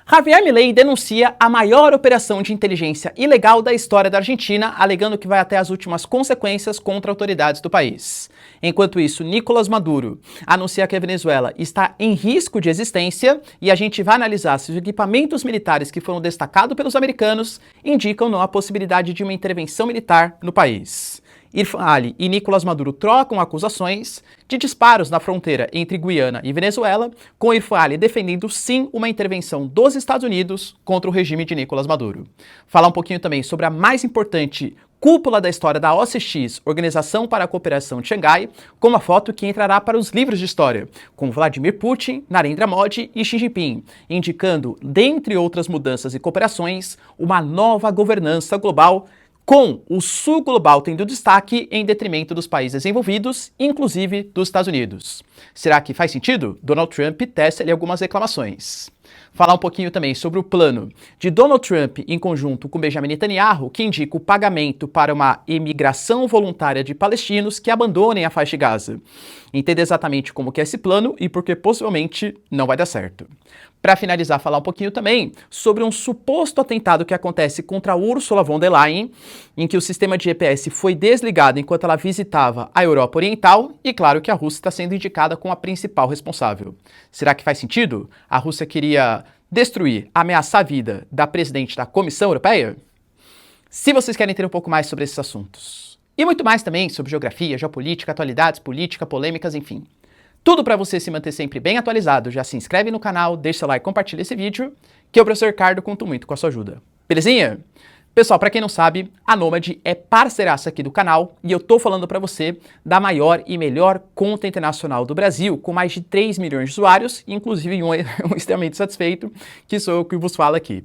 Javier Milei denuncia a maior operação de inteligência ilegal da história da Argentina, alegando que vai até as últimas consequências contra autoridades do país. Enquanto isso, Nicolás Maduro anuncia que a Venezuela está em risco de existência e a gente vai analisar se os equipamentos militares que foram destacados pelos americanos indicam ou não a possibilidade de uma intervenção militar no país. Irfan Ali e Nicolás Maduro trocam acusações de disparos na fronteira entre Guiana e Venezuela, com Irfan Ali defendendo sim uma intervenção dos Estados Unidos contra o regime de Nicolás Maduro. Falar um pouquinho também sobre a mais importante cúpula da história da OCX, Organização para a Cooperação de Xangai, com uma foto que entrará para os livros de história, com Vladimir Putin, Narendra Modi e Xi Jinping, indicando, dentre outras mudanças e cooperações, uma nova governança global, com o Sul global tendo destaque em detrimento dos países envolvidos, inclusive dos Estados Unidos. Será que faz sentido? Donald Trump testa ali algumas reclamações. Falar um pouquinho também sobre o plano de Donald Trump em conjunto com Benjamin Netanyahu, que indica o pagamento para uma imigração voluntária de palestinos que abandonem a faixa de Gaza. Entender exatamente como que é esse plano e porque possivelmente não vai dar certo. Para finalizar, falar um pouquinho também sobre um suposto atentado que acontece contra a Ursula von der Leyen, em que o sistema de GPS foi desligado enquanto ela visitava a Europa Oriental e claro que a Rússia está sendo indicada como a principal responsável. Será que faz sentido? A Rússia queria destruir, ameaçar a vida da presidente da Comissão Europeia? Se vocês querem ter um pouco mais sobre esses assuntos, e muito mais também sobre geografia, geopolítica, atualidades, política, polêmicas, enfim, tudo para você se manter sempre bem atualizado, já se inscreve no canal, deixa seu like, compartilha esse vídeo, que eu, professor Ricardo, conto muito com a sua ajuda. Belezinha? Pessoal, para quem não sabe, a Nomad é parceiraça aqui do canal e eu tô falando para você da maior e melhor conta internacional do Brasil, com mais de 3 milhões de usuários, inclusive um extremamente satisfeito, que sou eu que vos falo aqui.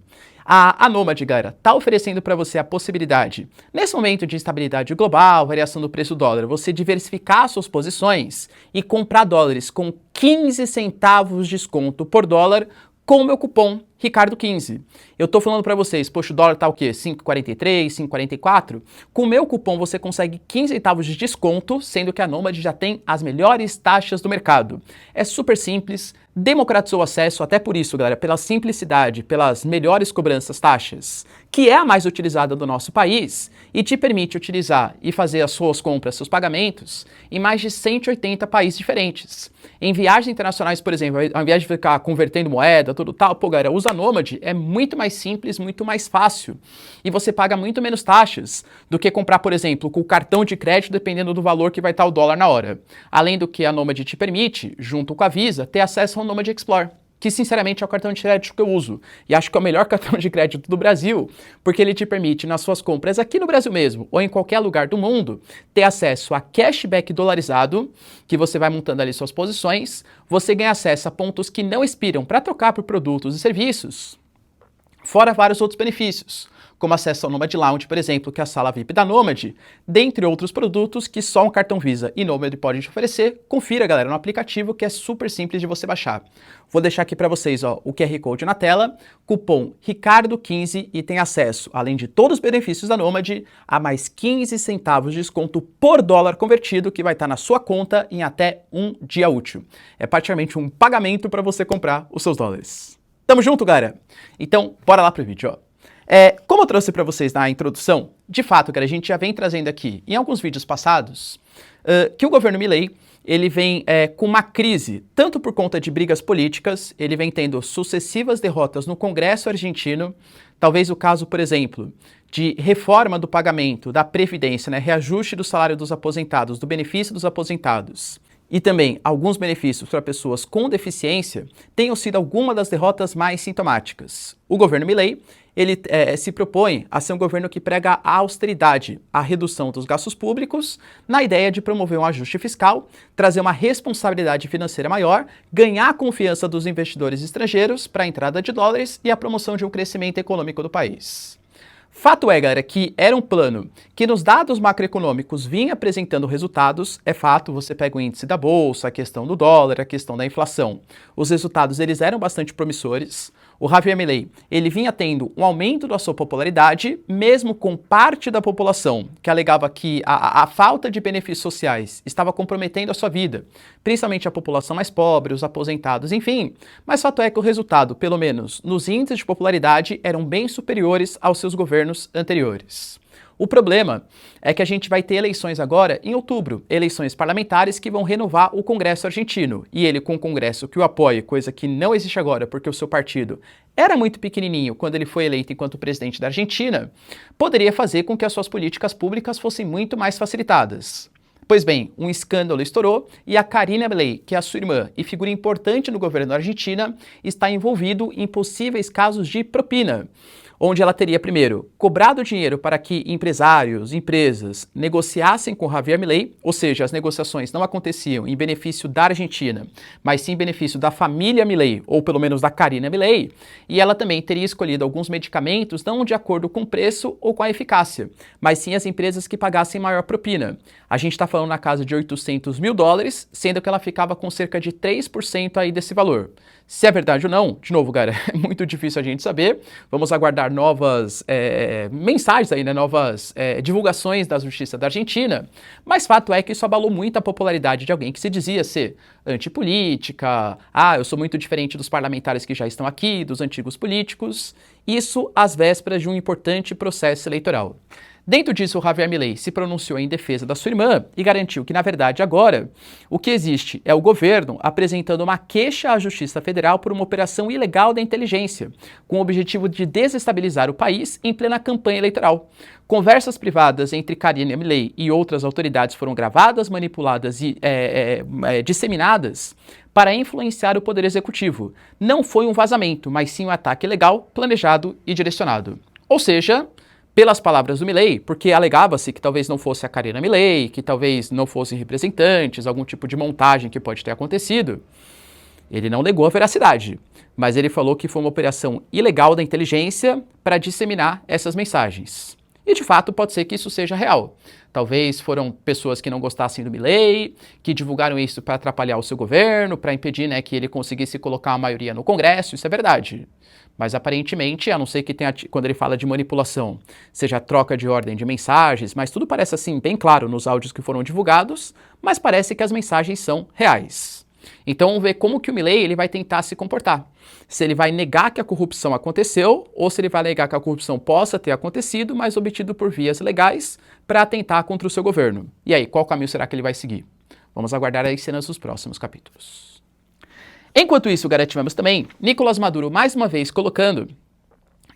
A Nomad, galera, tá oferecendo para você a possibilidade, nesse momento de instabilidade global, variação do preço do dólar, você diversificar suas posições e comprar dólares com 15 centavos de desconto por dólar com o meu cupom Ricardo15. Eu tô falando para vocês, poxa, o dólar tá o quê? 5,43, 5,44? Com o meu cupom você consegue 15 centavos de desconto, sendo que a Nomad já tem as melhores taxas do mercado. É super simples, democratizou o acesso, até por isso, galera, pela simplicidade, pelas melhores cobranças taxas, que é a mais utilizada do nosso país, e te permite utilizar e fazer as suas compras, seus pagamentos, em mais de 180 países diferentes. Em viagens internacionais, por exemplo, ao invés de ficar convertendo moeda, tudo tal, pô, galera, usa a Nomad, é muito mais simples, muito mais fácil, e você paga muito menos taxas do que comprar, por exemplo, com o cartão de crédito, dependendo do valor que vai estar o dólar na hora. Além do que a Nomad te permite, junto com a Visa, ter acesso ao Nomad Explore, que sinceramente é o cartão de crédito que eu uso, e acho que é o melhor cartão de crédito do Brasil, porque ele te permite, nas suas compras aqui no Brasil mesmo, ou em qualquer lugar do mundo, ter acesso a cashback dolarizado, que você vai montando ali suas posições, você ganha acesso a pontos que não expiram para trocar por produtos e serviços, fora vários outros benefícios, como acesso ao Nomad Lounge, por exemplo, que é a sala VIP da Nomad, dentre outros produtos que só um cartão Visa e Nomad pode te oferecer. Confira, galera, no aplicativo que é super simples de você baixar. Vou deixar aqui para vocês o QR Code na tela, cupom Ricardo15 e tem acesso, além de todos os benefícios da Nomad, a mais 15 centavos de desconto por dólar convertido que vai estar na sua conta em até um dia útil. É praticamente um pagamento para você comprar os seus dólares. Tamo junto, galera? Então, bora lá pro vídeo, ó. Como eu trouxe para vocês na introdução, de fato, cara, a gente já vem trazendo aqui, em alguns vídeos passados, que o governo Milei, ele vem com uma crise, tanto por conta de brigas políticas, ele vem tendo sucessivas derrotas no Congresso argentino, talvez o caso, por exemplo, de reforma do pagamento da Previdência, né, reajuste do salário dos aposentados, do benefício dos aposentados, e também alguns benefícios para pessoas com deficiência, tenham sido algumas das derrotas mais sintomáticas. O governo Milei, ele se propõe a ser um governo que prega a austeridade, a redução dos gastos públicos, na ideia de promover um ajuste fiscal, trazer uma responsabilidade financeira maior, ganhar a confiança dos investidores estrangeiros para a entrada de dólares e a promoção de um crescimento econômico do país. Fato é, galera, que era um plano que nos dados macroeconômicos vinha apresentando resultados. É fato, você pega o índice da bolsa, a questão do dólar, a questão da inflação. Os resultados, eles eram bastante promissores. O Javier Milei, ele vinha tendo um aumento da sua popularidade, mesmo com parte da população que alegava que a falta de benefícios sociais estava comprometendo a sua vida, principalmente a população mais pobre, os aposentados, enfim. Mas fato é que o resultado, pelo menos nos índices de popularidade, eram bem superiores aos seus governos anteriores. O problema é que a gente vai ter eleições agora em outubro, eleições parlamentares que vão renovar o Congresso argentino. E ele, com o Congresso que o apoia, coisa que não existe agora porque o seu partido era muito pequenininho quando ele foi eleito enquanto presidente da Argentina, poderia fazer com que as suas políticas públicas fossem muito mais facilitadas. Pois bem, um escândalo estourou e a Karina Milei, que é a sua irmã e figura importante no governo da Argentina, está envolvido em possíveis casos de propina, onde ela teria, primeiro, cobrado dinheiro para que empresários, empresas negociassem com Javier Milei, ou seja, as negociações não aconteciam em benefício da Argentina, mas sim em benefício da família Milei, ou pelo menos da Karina Milei, e ela também teria escolhido alguns medicamentos não de acordo com o preço ou com a eficácia, mas sim as empresas que pagassem maior propina. A gente está falando na casa de $800 mil, sendo que ela ficava com cerca de 3% aí desse valor. Se é verdade ou não, de novo, galera, é muito difícil a gente saber. Vamos aguardar novas mensagens aí, né, novas divulgações da Justiça da Argentina. Mas fato é que isso abalou muito a popularidade de alguém que se dizia ser antipolítica. Eu sou muito diferente dos parlamentares que já estão aqui, dos antigos políticos. Isso às vésperas de um importante processo eleitoral. Dentro disso, o Javier Milei se pronunciou em defesa da sua irmã e garantiu que, na verdade, agora, o que existe é o governo apresentando uma queixa à Justiça Federal por uma operação ilegal da inteligência, com o objetivo de desestabilizar o país em plena campanha eleitoral. Conversas privadas entre Karina Milei e outras autoridades foram gravadas, manipuladas e disseminadas para influenciar o Poder Executivo. Não foi um vazamento, mas sim um ataque legal, planejado e direcionado. Ou seja, pelas palavras do Milei, porque alegava-se que talvez não fosse a Karina Milei, que talvez não fossem representantes, algum tipo de montagem que pode ter acontecido, ele não negou a veracidade, mas ele falou que foi uma operação ilegal da inteligência para disseminar essas mensagens. E de fato pode ser que isso seja real. Talvez foram pessoas que não gostassem do Milei, que divulgaram isso para atrapalhar o seu governo, para impedir, né, que ele conseguisse colocar a maioria no Congresso, isso é verdade. Mas aparentemente, a não ser que tenha, quando ele fala de manipulação, seja troca de ordem de mensagens, mas tudo parece assim bem claro nos áudios que foram divulgados, mas parece que as mensagens são reais. Então vamos ver como que o Milei ele vai tentar se comportar. Se ele vai negar que a corrupção aconteceu, ou se ele vai negar que a corrupção possa ter acontecido, mas obtido por vias legais para atentar contra o seu governo. E aí, qual caminho será que ele vai seguir? Vamos aguardar as cenas dos próximos capítulos. Enquanto isso, tivemos também Nicolás Maduro mais uma vez colocando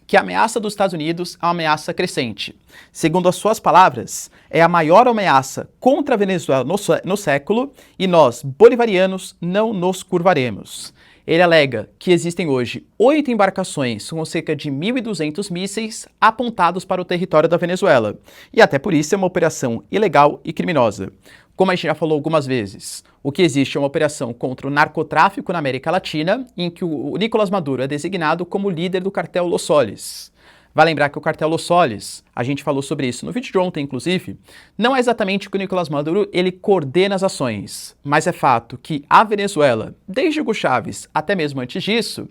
que a ameaça dos Estados Unidos é uma ameaça crescente. Segundo as suas palavras, é a maior ameaça contra a Venezuela no século e nós, bolivarianos, não nos curvaremos. Ele alega que existem hoje 8 embarcações com cerca de 1.200 mísseis apontados para o território da Venezuela. E até por isso é uma operação ilegal e criminosa. Como a gente já falou algumas vezes, o que existe é uma operação contra o narcotráfico na América Latina, em que o Nicolás Maduro é designado como líder do cartel Los Soles. Vai lembrar que o cartel Los Soles, a gente falou sobre isso no vídeo de ontem, inclusive, não é exatamente que o Nicolás Maduro ele coordena as ações, mas é fato que a Venezuela, desde Hugo Chávez até mesmo antes disso,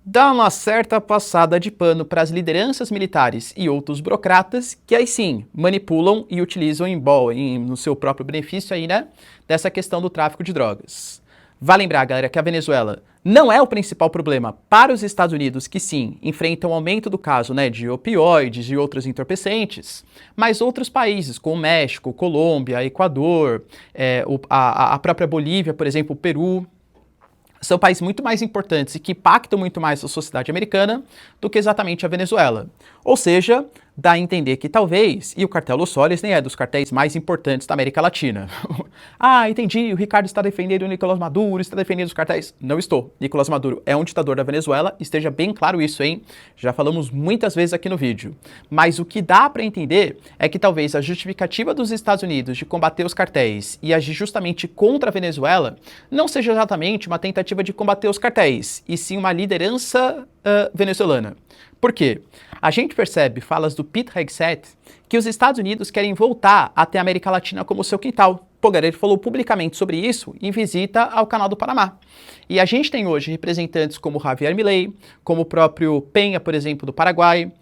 dá uma certa passada de pano para as lideranças militares e outros burocratas que aí sim manipulam e utilizam no seu próprio benefício aí, né, dessa questão do tráfico de drogas. Vai lembrar, galera, que a Venezuela não é o principal problema para os Estados Unidos, que sim, enfrentam o aumento do caso, né, de opioides e outros entorpecentes, mas outros países, como México, Colômbia, Equador, a própria Bolívia, por exemplo, o Peru, são países muito mais importantes e que impactam muito mais a sociedade americana do que exatamente a Venezuela. Ou seja, dá a entender que talvez, e o cartel Los Soles nem é dos cartéis mais importantes da América Latina. Entendi, o Ricardo está defendendo o Nicolás Maduro, está defendendo os cartéis. Não estou. Nicolás Maduro é um ditador da Venezuela, esteja bem claro isso, hein? Já falamos muitas vezes aqui no vídeo. Mas o que dá para entender é que talvez a justificativa dos Estados Unidos de combater os cartéis e agir justamente contra a Venezuela não seja exatamente uma tentativa de combater os cartéis, e sim uma liderança venezuelana. Por quê? A gente percebe falas do Pete Hegseth que os Estados Unidos querem voltar até a América Latina como seu quintal. Pô, galera, ele falou publicamente sobre isso em visita ao Canal do Panamá. E a gente tem hoje representantes como Javier Milei, como o próprio Penha, por exemplo, do Paraguai,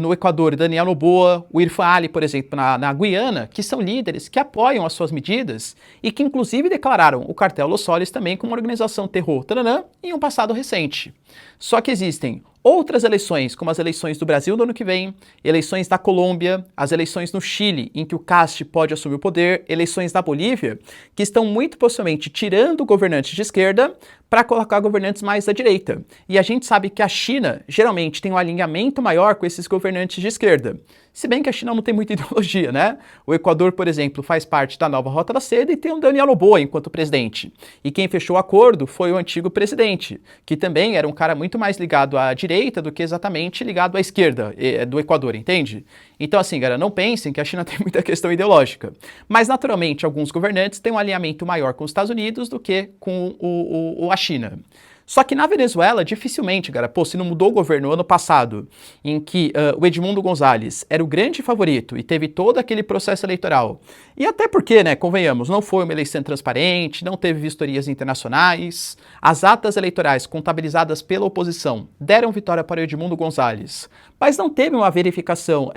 no Equador, Daniel Noboa, o Irfan Ali, por exemplo, na Guiana, que são líderes que apoiam as suas medidas e que inclusive declararam o cartel Los Soles também como uma organização terror em um passado recente. Só que existem outras eleições, como as eleições do Brasil no ano que vem, eleições da Colômbia, as eleições no Chile, em que o Kast pode assumir o poder, eleições na Bolívia, que estão muito possivelmente tirando governantes de esquerda para colocar governantes mais da direita. E a gente sabe que a China geralmente tem um alinhamento maior com esses governantes de esquerda. Se bem que a China não tem muita ideologia, né? O Equador, por exemplo, faz parte da nova Rota da Seda e tem o Daniel Noboa enquanto presidente. E quem fechou o acordo foi o antigo presidente, que também era um cara muito mais ligado à direita do que exatamente ligado à esquerda do Equador, entende? Então, assim, galera, não pensem que a China tem muita questão ideológica. Mas, naturalmente, alguns governantes têm um alinhamento maior com os Estados Unidos do que com a China. Só que na Venezuela, dificilmente, cara, se não mudou o governo ano passado, em que o Edmundo González era o grande favorito e teve todo aquele processo eleitoral, e até porque, né, convenhamos, não foi uma eleição transparente, não teve vistorias internacionais, as atas eleitorais contabilizadas pela oposição deram vitória para o Edmundo González, mas não teve uma verificação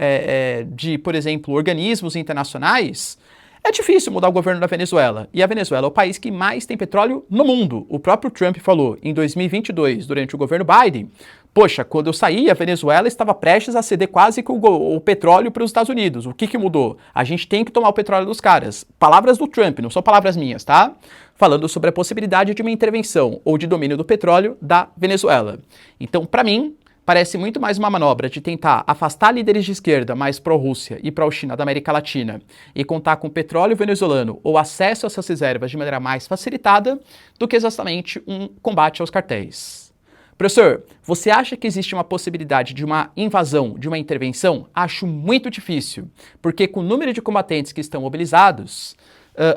de, por exemplo, organismos internacionais. É difícil mudar o governo da Venezuela, e a Venezuela é o país que mais tem petróleo no mundo. O próprio Trump falou em 2022, durante o governo Biden, poxa, quando eu saí, a Venezuela estava prestes a ceder quase que o petróleo para os Estados Unidos. O que mudou? A gente tem que tomar o petróleo dos caras. Palavras do Trump, não são palavras minhas, tá? Falando sobre a possibilidade de uma intervenção ou de domínio do petróleo da Venezuela. Então, para mim, parece muito mais uma manobra de tentar afastar líderes de esquerda mais pró-Rússia e pró-China da América Latina e contar com petróleo venezuelano ou acesso a essas reservas de maneira mais facilitada do que exatamente um combate aos cartéis. Professor, você acha que existe uma possibilidade de uma invasão, de uma intervenção? Acho muito difícil, porque com o número de combatentes que estão mobilizados,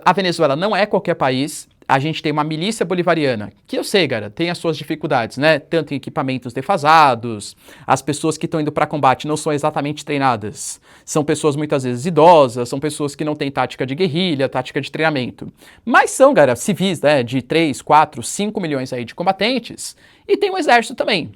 a Venezuela não é qualquer país. A gente tem uma milícia bolivariana, que eu sei, cara, tem as suas dificuldades, né? Tanto em equipamentos defasados, as pessoas que estão indo para combate não são exatamente treinadas. São pessoas muitas vezes idosas, são pessoas que não têm tática de guerrilha, tática de treinamento. Mas são, cara, civis, né? De 3, 4, 5 milhões aí de combatentes. E tem um exército também,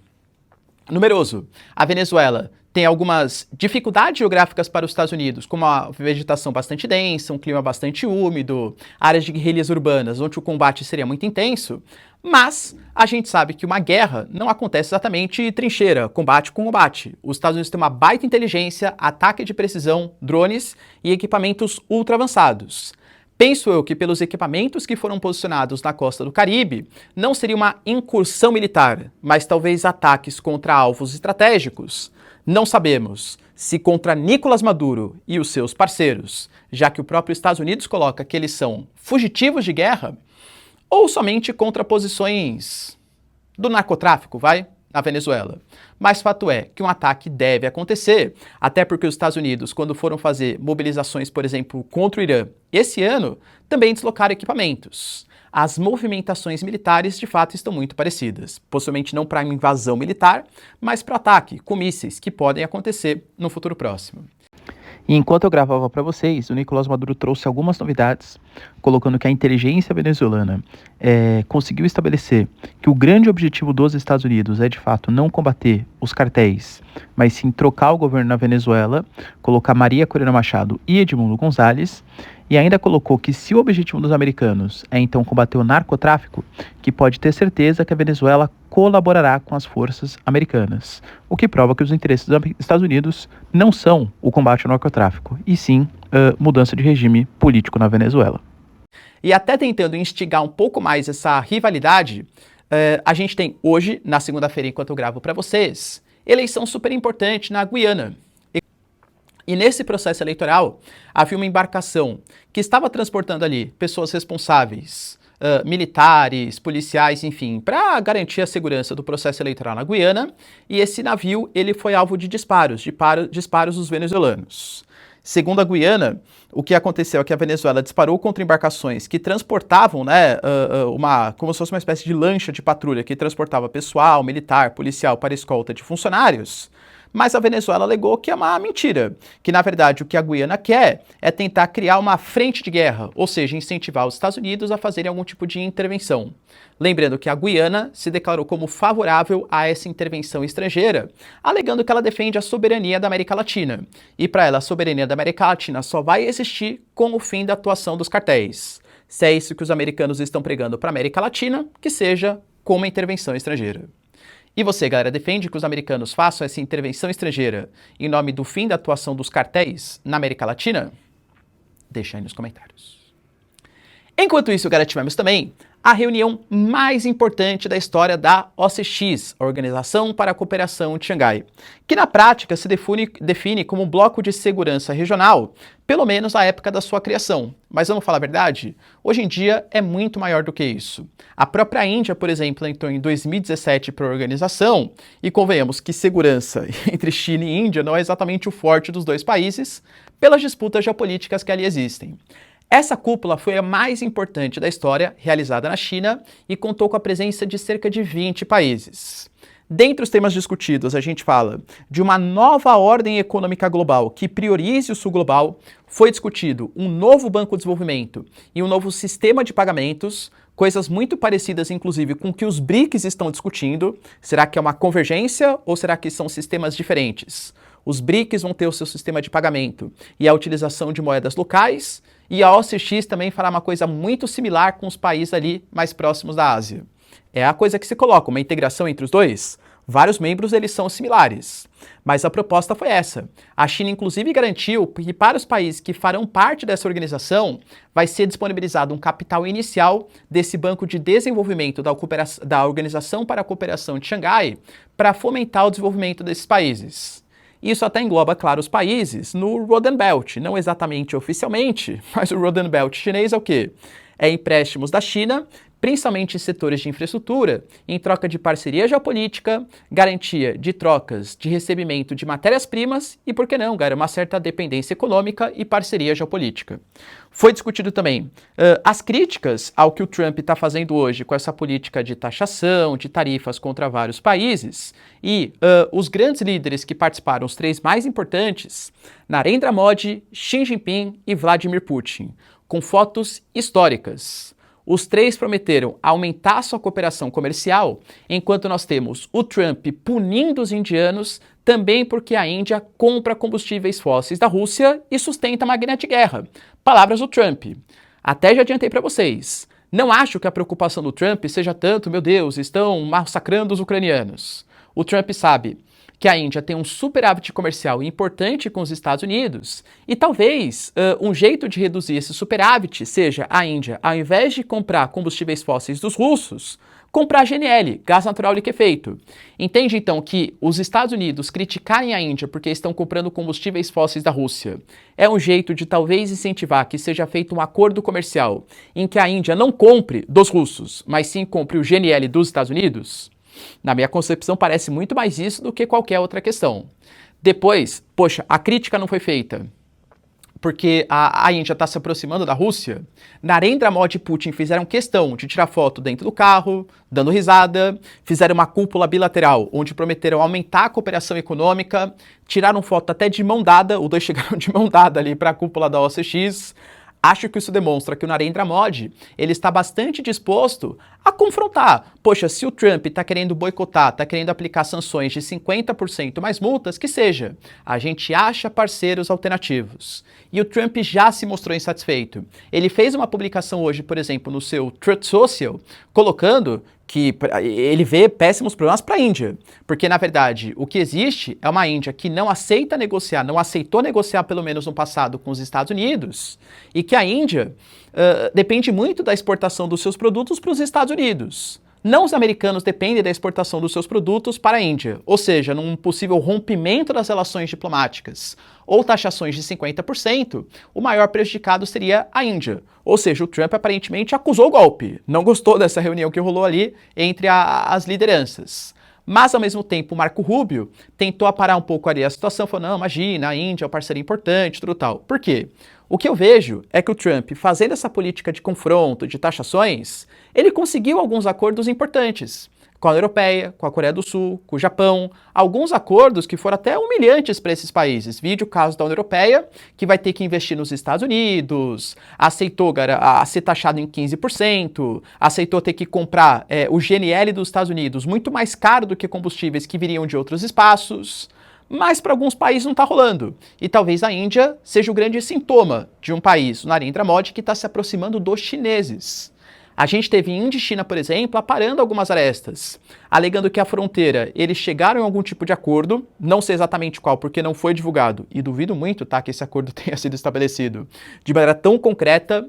numeroso. A Venezuela tem algumas dificuldades geográficas para os Estados Unidos, como a vegetação bastante densa, um clima bastante úmido, áreas de guerrilhas urbanas, onde o combate seria muito intenso, mas a gente sabe que uma guerra não acontece exatamente trincheira, combate com combate. Os Estados Unidos têm uma baita inteligência, ataque de precisão, drones e equipamentos ultra avançados. Penso eu que pelos equipamentos que foram posicionados na costa do Caribe, não seria uma incursão militar, mas talvez ataques contra alvos estratégicos. Não sabemos se contra Nicolás Maduro e os seus parceiros, já que o próprio Estados Unidos coloca que eles são fugitivos de guerra, ou somente contra posições do narcotráfico, na Venezuela. Mas fato é que um ataque deve acontecer, até porque os Estados Unidos, quando foram fazer mobilizações, por exemplo, contra o Irã esse ano, também deslocaram equipamentos. As movimentações militares, de fato, estão muito parecidas. Possivelmente não para invasão militar, mas para ataque com mísseis que podem acontecer no futuro próximo. E enquanto eu gravava para vocês, o Nicolás Maduro trouxe algumas novidades, colocando que a inteligência venezuelana conseguiu estabelecer que o grande objetivo dos Estados Unidos é, de fato, não combater os cartéis, mas sim trocar o governo na Venezuela, colocar Maria Corina Machado e Edmundo González, e ainda colocou que se o objetivo dos americanos é então combater o narcotráfico, que pode ter certeza que a Venezuela colaborará com as forças americanas, o que prova que os interesses dos Estados Unidos não são o combate ao narcotráfico, e sim mudança de regime político na Venezuela. E até tentando instigar um pouco mais essa rivalidade, a gente tem hoje, na segunda-feira, enquanto eu gravo para vocês, eleição super importante na Guiana. E nesse processo eleitoral, havia uma embarcação que estava transportando ali pessoas responsáveis, militares, policiais, enfim, para garantir a segurança do processo eleitoral na Guiana, e esse navio ele foi alvo de disparos dos venezuelanos. Segundo a Guiana, o que aconteceu é que a Venezuela disparou contra embarcações que transportavam, né, como se fosse uma espécie de lancha de patrulha que transportava pessoal, militar, policial para escolta de funcionários. Mas a Venezuela alegou que é uma mentira, que na verdade o que a Guiana quer é tentar criar uma frente de guerra, ou seja, incentivar os Estados Unidos a fazerem algum tipo de intervenção. Lembrando que a Guiana se declarou como favorável a essa intervenção estrangeira, alegando que ela defende a soberania da América Latina. E para ela, a soberania da América Latina só vai existir com o fim da atuação dos cartéis. Se é isso que os americanos estão pregando para a América Latina, que seja com uma intervenção estrangeira. E você, galera, defende que os americanos façam essa intervenção estrangeira em nome do fim da atuação dos cartéis na América Latina? Deixa aí nos comentários. Enquanto isso, galera, tivemos também a reunião mais importante da história da OCX, a Organização para a Cooperação de Xangai, que na prática se define como um bloco de segurança regional, pelo menos à época da sua criação. Mas vamos falar a verdade? Hoje em dia é muito maior do que isso. A própria Índia, por exemplo, entrou em 2017 para a organização, e convenhamos que segurança entre China e Índia não é exatamente o forte dos dois países, pelas disputas geopolíticas que ali existem. Essa cúpula foi a mais importante da história, realizada na China, e contou com a presença de cerca de 20 países. Dentre os temas discutidos, a gente fala de uma nova ordem econômica global que priorize o sul global, foi discutido um novo Banco de Desenvolvimento e um novo sistema de pagamentos, coisas muito parecidas, inclusive, com o que os BRICS estão discutindo. Será que é uma convergência ou será que são sistemas diferentes? Os BRICS vão ter o seu sistema de pagamento e a utilização de moedas locais, e a OCX também fará uma coisa muito similar com os países ali mais próximos da Ásia. É a coisa que se coloca, uma integração entre os dois. Vários membros, eles são similares. Mas a proposta foi essa. A China, inclusive, garantiu que para os países que farão parte dessa organização, vai ser disponibilizado um capital inicial desse Banco de Desenvolvimento da Organização para a Cooperação de Xangai para fomentar o desenvolvimento desses países. Isso até engloba, claro, os países no Roden Belt, não exatamente oficialmente, mas o Roden Belt chinês é o quê? É empréstimos da China, principalmente em setores de infraestrutura, em troca de parceria geopolítica, garantia de trocas de recebimento de matérias-primas e, por que não, uma certa dependência econômica e parceria geopolítica. Foi discutido também as críticas ao que o Trump está fazendo hoje com essa política de taxação, de tarifas contra vários países, e os grandes líderes que participaram, os três mais importantes, Narendra Modi, Xi Jinping e Vladimir Putin, com fotos históricas. Os três prometeram aumentar sua cooperação comercial, enquanto nós temos o Trump punindo os indianos, também porque a Índia compra combustíveis fósseis da Rússia e sustenta a máquina de guerra. Palavras do Trump. Até já adiantei para vocês. Não acho que a preocupação do Trump seja tanto, meu Deus, estão massacrando os ucranianos. O Trump sabe que a Índia tem um superávit comercial importante com os Estados Unidos, e talvez um jeito de reduzir esse superávit seja a Índia, ao invés de comprar combustíveis fósseis dos russos, comprar GNL, gás natural liquefeito. Entende então que os Estados Unidos criticarem a Índia porque estão comprando combustíveis fósseis da Rússia é um jeito de talvez incentivar que seja feito um acordo comercial em que a Índia não compre dos russos, mas sim compre o GNL dos Estados Unidos? Na minha concepção, parece muito mais isso do que qualquer outra questão. Depois, poxa, a crítica não foi feita porque a Índia está se aproximando da Rússia. Narendra Modi e Putin fizeram questão de tirar foto dentro do carro, dando risada, fizeram uma cúpula bilateral, onde prometeram aumentar a cooperação econômica, tiraram foto até de mão dada, os dois chegaram de mão dada ali para a cúpula da OCX. Acho que isso demonstra que o Narendra Modi, ele está bastante disposto a confrontar. Poxa, se o Trump está querendo boicotar, está querendo aplicar sanções de 50% mais multas, que seja. A gente acha parceiros alternativos. E o Trump já se mostrou insatisfeito. Ele fez uma publicação hoje, por exemplo, no seu Truth Social, colocando que ele vê péssimos problemas para a Índia, porque, na verdade, o que existe é uma Índia que não aceita negociar, não aceitou negociar, pelo menos no passado, com os Estados Unidos, e que a Índia depende muito da exportação dos seus produtos para os Estados Unidos. Não os americanos dependem da exportação dos seus produtos para a Índia, ou seja, num possível rompimento das relações diplomáticas ou taxações de 50%, o maior prejudicado seria a Índia. Ou seja, o Trump aparentemente acusou o golpe, não gostou dessa reunião que rolou ali entre as lideranças. Mas, ao mesmo tempo, o Marco Rubio tentou aparar um pouco ali a situação, falou, não, imagina, a Índia é um parceiro importante, tudo tal. Por quê? O que eu vejo é que o Trump, fazendo essa política de confronto, de taxações, ele conseguiu alguns acordos importantes com a União Europeia, com a Coreia do Sul, com o Japão, alguns acordos que foram até humilhantes para esses países. Vídeo o caso da União Europeia, que vai ter que investir nos Estados Unidos, aceitou a ser taxado em 15%, aceitou ter que comprar o GNL dos Estados Unidos muito mais caro do que combustíveis que viriam de outros espaços. Mas para alguns países não está rolando. E talvez a Índia seja o grande sintoma de um país, o Narendra Modi, que está se aproximando dos chineses. A gente teve Índia e China, por exemplo, aparando algumas arestas, alegando que a fronteira, eles chegaram em algum tipo de acordo, não sei exatamente qual, porque não foi divulgado, e duvido muito, tá, que esse acordo tenha sido estabelecido de maneira tão concreta.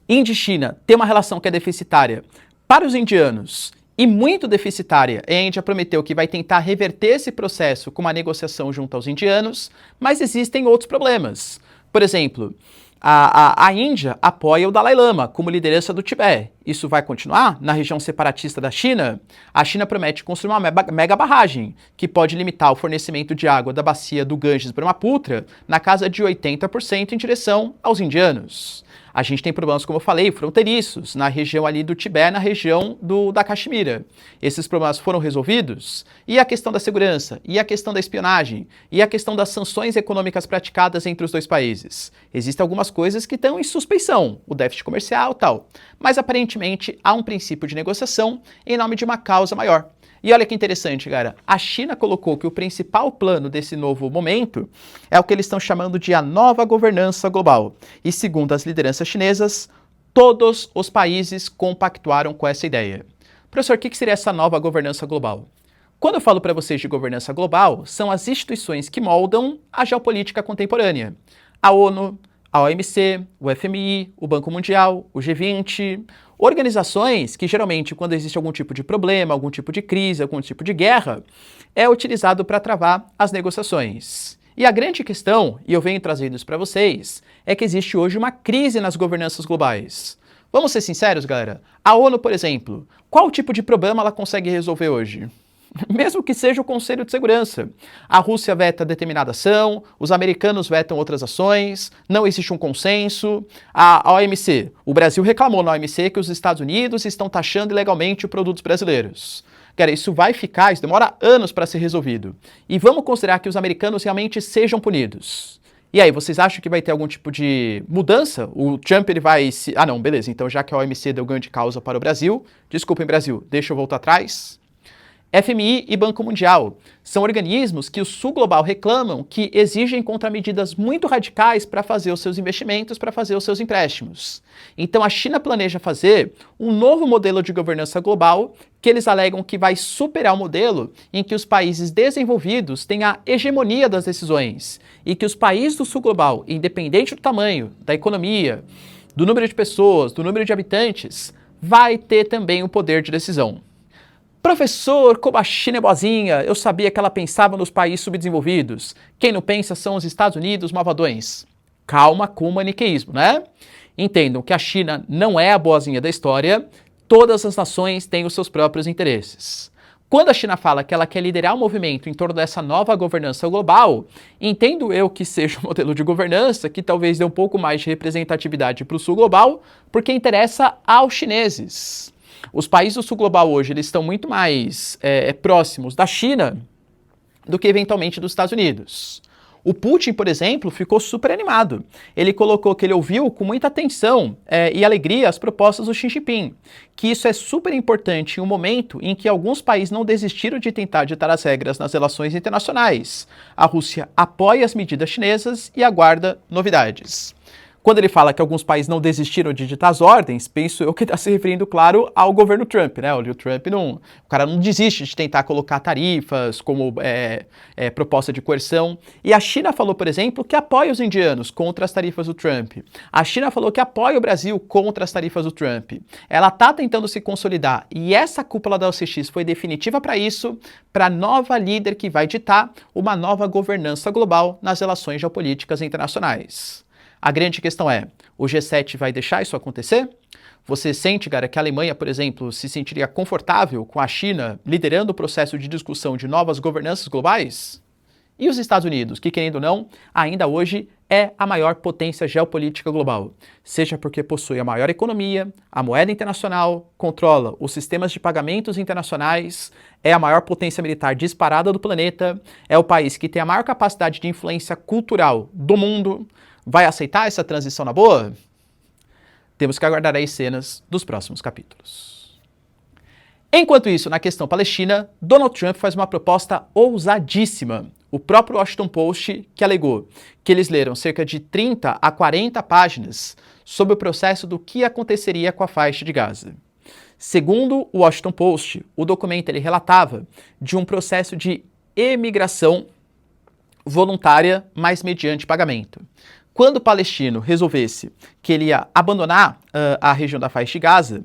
Índia e China têm uma relação que é deficitária para os indianos e muito deficitária. A Índia prometeu que vai tentar reverter esse processo com uma negociação junto aos indianos, mas existem outros problemas. Por exemplo, a Índia apoia o Dalai Lama como liderança do Tibete. Isso vai continuar na região separatista da China? A China promete construir uma mega barragem que pode limitar o fornecimento de água da bacia do Ganges-Brahmaputra na casa de 80% em direção aos indianos. A gente tem problemas, como eu falei, fronteiriços, na região ali do Tibete, na região da Caxemira. Esses problemas foram resolvidos? E a questão da segurança? E a questão da espionagem? E a questão das sanções econômicas praticadas entre os dois países? Existem algumas coisas que estão em suspeição, o déficit comercial e tal. Mas, aparentemente, há um princípio de negociação em nome de uma causa maior. E olha que interessante, cara, a China colocou que o principal plano desse novo momento é o que eles estão chamando de a nova governança global. E segundo as lideranças chinesas, todos os países compactuaram com essa ideia. Professor, o que seria essa nova governança global? Quando eu falo para vocês de governança global, são as instituições que moldam a geopolítica contemporânea. A ONU, a OMC, o FMI, o Banco Mundial, o G20, organizações que geralmente, quando existe algum tipo de problema, algum tipo de crise, algum tipo de guerra, é utilizado para travar as negociações. E a grande questão, e eu venho trazendo isso para vocês, é que existe hoje uma crise nas governanças globais. Vamos ser sinceros, galera? A ONU, por exemplo, qual tipo de problema ela consegue resolver hoje? Mesmo que seja o Conselho de Segurança. A Rússia veta determinada ação, os americanos vetam outras ações, não existe um consenso. A OMC, o Brasil reclamou na OMC que os Estados Unidos estão taxando ilegalmente os produtos brasileiros. Cara, isso demora anos para ser resolvido. E vamos considerar que os americanos realmente sejam punidos. E aí, vocês acham que vai ter algum tipo de mudança? O Trump, ele vai se... Ah, não, beleza. Então, já que a OMC deu ganho de causa para o Brasil, desculpem, Brasil, deixa eu voltar atrás. FMI e Banco Mundial são organismos que o Sul Global reclamam que exigem contramedidas muito radicais para fazer os seus investimentos, para fazer os seus empréstimos. Então a China planeja fazer um novo modelo de governança global que eles alegam que vai superar o modelo em que os países desenvolvidos têm a hegemonia das decisões e que os países do Sul Global, independente do tamanho, da economia, do número de pessoas, do número de habitantes, vai ter também o poder de decisão. Professor, como a China é boazinha, eu sabia que ela pensava nos países subdesenvolvidos. Quem não pensa são os Estados Unidos malvadões. Calma com o maniqueísmo, né? Entendam que a China não é a boazinha da história, todas as nações têm os seus próprios interesses. Quando a China fala que ela quer liderar o movimento em torno dessa nova governança global, entendo eu que seja um modelo de governança que talvez dê um pouco mais de representatividade para o Sul Global, porque interessa aos chineses. Os países do Sul Global hoje eles estão muito mais próximos da China do que eventualmente dos Estados Unidos. O Putin, por exemplo, ficou super animado. Ele colocou que ele ouviu com muita atenção e alegria as propostas do Xi Jinping, que isso é super importante em um momento em que alguns países não desistiram de tentar ditar as regras nas relações internacionais. A Rússia apoia as medidas chinesas e aguarda novidades. Quando ele fala que alguns países não desistiram de ditar as ordens, penso eu que está se referindo, claro, ao governo Trump, né? O Trump o cara não desiste de tentar colocar tarifas como proposta de coerção. E a China falou, por exemplo, que apoia os indianos contra as tarifas do Trump. A China falou que apoia o Brasil contra as tarifas do Trump. Ela está tentando se consolidar e essa cúpula da OCX foi definitiva para isso, para a nova líder que vai ditar uma nova governança global nas relações geopolíticas internacionais. A grande questão é, o G7 vai deixar isso acontecer? Você sente, cara, que a Alemanha, por exemplo, se sentiria confortável com a China liderando o processo de discussão de novas governanças globais? E os Estados Unidos, que, querendo ou não, ainda hoje é a maior potência geopolítica global, seja porque possui a maior economia, a moeda internacional, controla os sistemas de pagamentos internacionais, é a maior potência militar disparada do planeta, é o país que tem a maior capacidade de influência cultural do mundo. Vai aceitar essa transição na boa? Temos que aguardar as cenas dos próximos capítulos. Enquanto isso, na questão palestina, Donald Trump faz uma proposta ousadíssima. O próprio Washington Post que alegou que eles leram cerca de 30 a 40 páginas sobre o processo do que aconteceria com a faixa de Gaza. Segundo o Washington Post, o documento ele relatava de um processo de emigração voluntária, mas mediante pagamento. Quando o palestino resolvesse que ele ia abandonar a região da faixa de Gaza,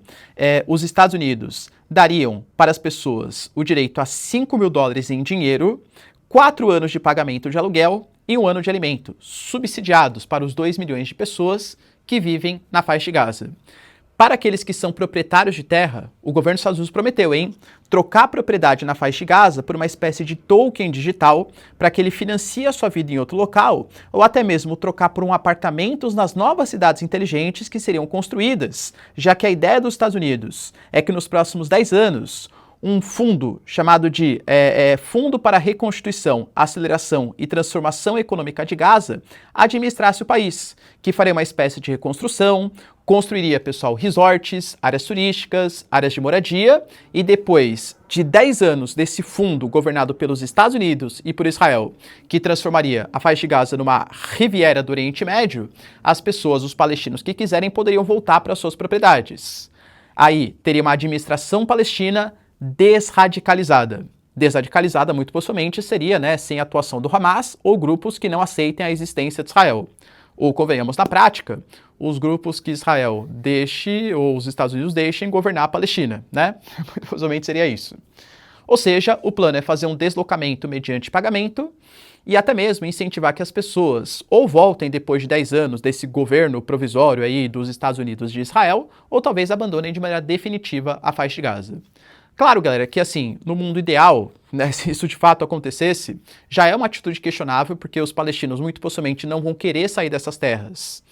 os Estados Unidos dariam para as pessoas o direito a $5.000 em dinheiro, 4 anos de pagamento de aluguel e 1 ano de alimento, subsidiados para os 2 milhões de pessoas que vivem na faixa de Gaza. Para aqueles que são proprietários de terra, o governo dos Estados Unidos prometeu, trocar a propriedade na faixa de Gaza por uma espécie de token digital para que ele financie a sua vida em outro local, ou até mesmo trocar por apartamentos nas novas cidades inteligentes que seriam construídas, já que a ideia dos Estados Unidos é que nos próximos 10 anos, um fundo chamado de Fundo para a Reconstituição, Aceleração e Transformação Econômica de Gaza administrasse o país, que faria uma espécie de reconstrução, construiria, pessoal, resorts, áreas turísticas, áreas de moradia, e depois de 10 anos desse fundo governado pelos Estados Unidos e por Israel, que transformaria a faixa de Gaza numa Riviera do Oriente Médio, as pessoas, os palestinos que quiserem, poderiam voltar para suas propriedades. Aí teria uma administração palestina desradicalizada. Desradicalizada, muito possivelmente, seria, sem a atuação do Hamas ou grupos que não aceitem a existência de Israel. Ou, convenhamos, na prática, os grupos que Israel deixe, ou os Estados Unidos deixem governar a Palestina, Muito possivelmente seria isso. Ou seja, o plano é fazer um deslocamento mediante pagamento e até mesmo incentivar que as pessoas ou voltem depois de 10 anos desse governo provisório aí dos Estados Unidos de Israel, ou talvez abandonem de maneira definitiva a faixa de Gaza. Claro, galera, que assim, no mundo ideal, se isso de fato acontecesse, já é uma atitude questionável, porque os palestinos muito possivelmente não vão querer sair dessas terras.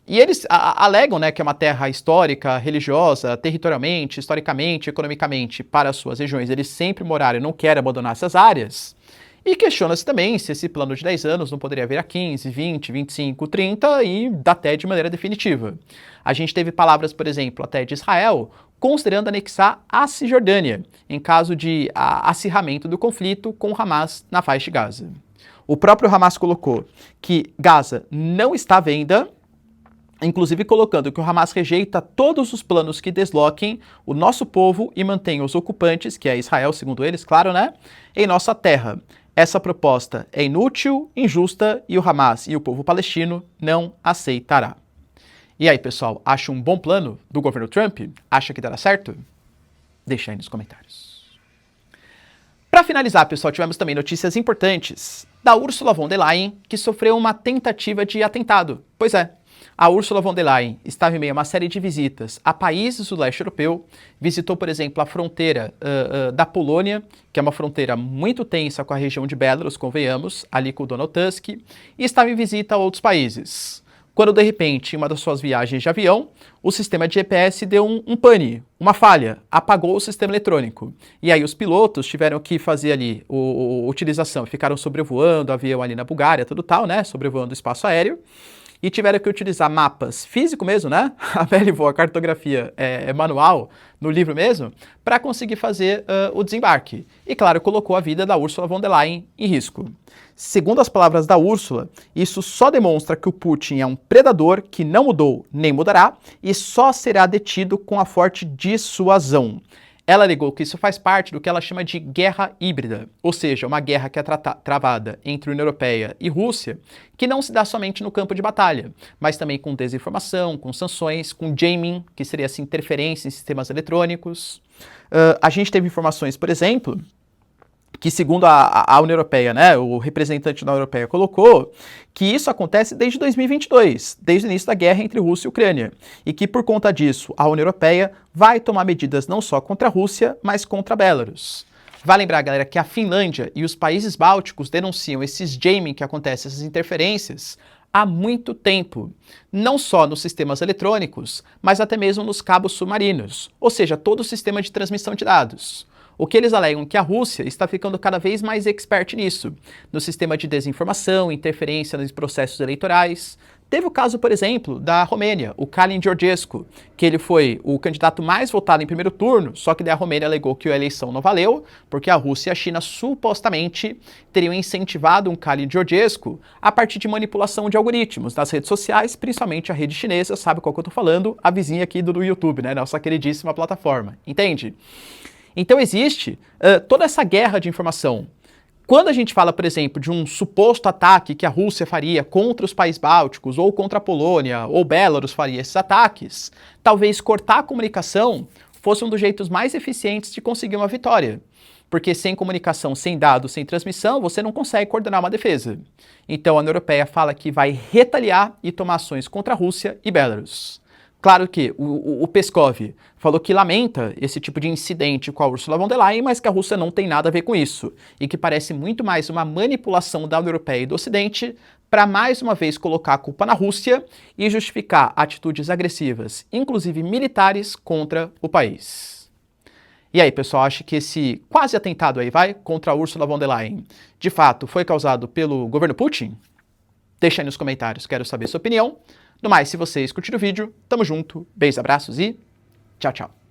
E eles alegam, que é uma terra histórica, religiosa, territorialmente, historicamente, economicamente, para as suas regiões, eles sempre moraram e não querem abandonar essas áreas. E questiona-se também se esse plano de 10 anos não poderia vir a 15, 20, 25, 30 e até de maneira definitiva. A gente teve palavras, por exemplo, até de Israel, considerando anexar a Cisjordânia, em caso de acirramento do conflito com o Hamas na faixa de Gaza. O próprio Hamas colocou que Gaza não está à venda, inclusive colocando que o Hamas rejeita todos os planos que desloquem o nosso povo e mantenham os ocupantes, que é Israel, segundo eles, claro, em nossa terra. Essa proposta é inútil, injusta e o Hamas e o povo palestino não aceitará. E aí, pessoal, acha um bom plano do governo Trump? Acha que dará certo? Deixa aí nos comentários. Para finalizar, pessoal, tivemos também notícias importantes da Ursula von der Leyen, que sofreu uma tentativa de atentado. Pois é, a Ursula von der Leyen estava em meio a uma série de visitas a países do leste europeu, visitou, por exemplo, a fronteira da Polônia, que é uma fronteira muito tensa com a região de Belarus, convenhamos, ali com o Donald Tusk, e estava em visita a outros países. Quando, de repente, em uma das suas viagens de avião, o sistema de GPS deu um pane, uma falha, apagou o sistema eletrônico. E aí os pilotos tiveram que fazer ali a utilização, ficaram sobrevoando o avião ali na Bulgária, tudo tal, sobrevoando o espaço aéreo, e tiveram que utilizar mapas físicos mesmo, a PLVO, a cartografia manual, no livro mesmo, para conseguir fazer o desembarque. E, claro, colocou a vida da Ursula von der Leyen em risco. Segundo as palavras da Ursula, isso só demonstra que o Putin é um predador que não mudou nem mudará e só será detido com a forte dissuasão. Ela alegou que isso faz parte do que ela chama de guerra híbrida, ou seja, uma guerra que é travada entre União Europeia e Rússia, que não se dá somente no campo de batalha, mas também com desinformação, com sanções, com jamming, que seria essa interferência em sistemas eletrônicos. A gente teve informações, por exemplo, que segundo a União Europeia, né, o representante da União Europeia colocou, que isso acontece desde 2022, desde o início da guerra entre Rússia e Ucrânia, e que por conta disso a União Europeia vai tomar medidas não só contra a Rússia, mas contra a Belarus. Vale lembrar, galera, que a Finlândia e os países bálticos denunciam esses jamming que acontecem, essas interferências, há muito tempo, não só nos sistemas eletrônicos, mas até mesmo nos cabos submarinos, ou seja, todo o sistema de transmissão de dados. O que eles alegam é que a Rússia está ficando cada vez mais expert nisso, no sistema de desinformação, interferência nos processos eleitorais. Teve o caso, por exemplo, da Romênia, o Calin Georgescu, que ele foi o candidato mais votado em primeiro turno, só que daí a Romênia alegou que a eleição não valeu, porque a Rússia e a China supostamente teriam incentivado um Calin Georgescu a partir de manipulação de algoritmos nas redes sociais, principalmente a rede chinesa, sabe qual que eu tô falando? A vizinha aqui do YouTube, né? Nossa queridíssima plataforma, entende? Então existe toda essa guerra de informação. Quando a gente fala, por exemplo, de um suposto ataque que a Rússia faria contra os países bálticos, ou contra a Polônia, ou Belarus faria esses ataques, talvez cortar a comunicação fosse um dos jeitos mais eficientes de conseguir uma vitória. Porque sem comunicação, sem dados, sem transmissão, você não consegue coordenar uma defesa. Então a União Europeia fala que vai retaliar e tomar ações contra a Rússia e Belarus. Claro que o Peskov falou que lamenta esse tipo de incidente com a Ursula von der Leyen, mas que a Rússia não tem nada a ver com isso, e que parece muito mais uma manipulação da União Europeia e do Ocidente para mais uma vez colocar a culpa na Rússia e justificar atitudes agressivas, inclusive militares, contra o país. E aí, pessoal, acha que esse quase atentado aí, contra a Ursula von der Leyen, de fato foi causado pelo governo Putin? Deixa aí nos comentários, quero saber sua opinião. No mais, se vocês curtiram o vídeo, tamo junto, beijos, abraços e tchau, tchau.